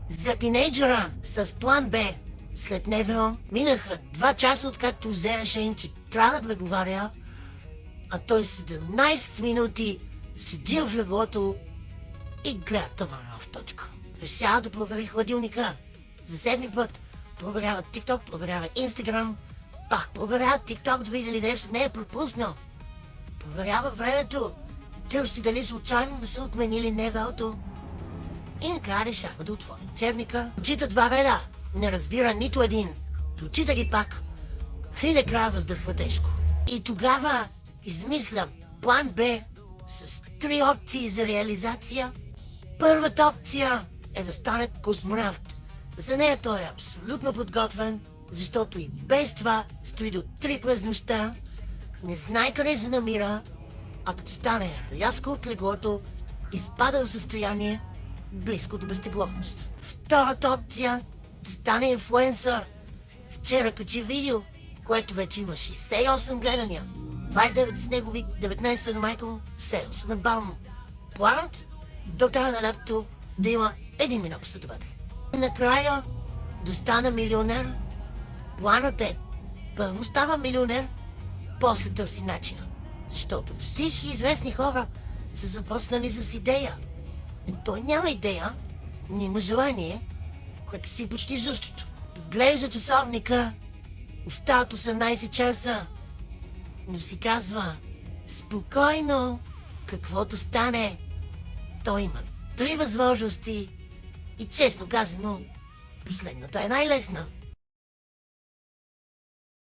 За тинейджера с план Б след НВО минаха 2 часа, откакто взе решение, че трябва да преговаря, а той 17 минути седи в леглото и гледа тъмна в точка. Решава да провери хладилника. За 7 път проверява TikTok, проверява Instagram, пак проверява TikTok да види ли нещо не е пропуснал. Проверява времето, търси дали случайно не са отменили НВО-то. И накрая решава да отвори учебника. Чита 2 реда, не разбира нито един. Прочита ги пак и накрая въздъхва тежко. И тогава измислям план Б с 3 опции за реализация. Първата опция е да стане космонавт. За нея той е абсолютно подготвен, защото и без това стои до 3 през нощта, не знае къде се намира, а като стане рязко от леглото, изпада в състояние близко до безтегловност. Втората опция да стане инфлуенсър. Вчера качи видео, което вече има 68 гледания. 29 с негови, 19 на майка му, 7 са на баба му. Планът до края на лятото да има 1 милион последователи. Накрая да стана милионер. Планът е първо става милионер, после търси начина. Защото всички известни хора са започнали с идея. Той няма идея, но има желание, което си почти същото. Глежда часовника, остават 18 часа, но си казва спокойно, каквото стане. Той има 3 възможности и честно казано, последната е най-лесна.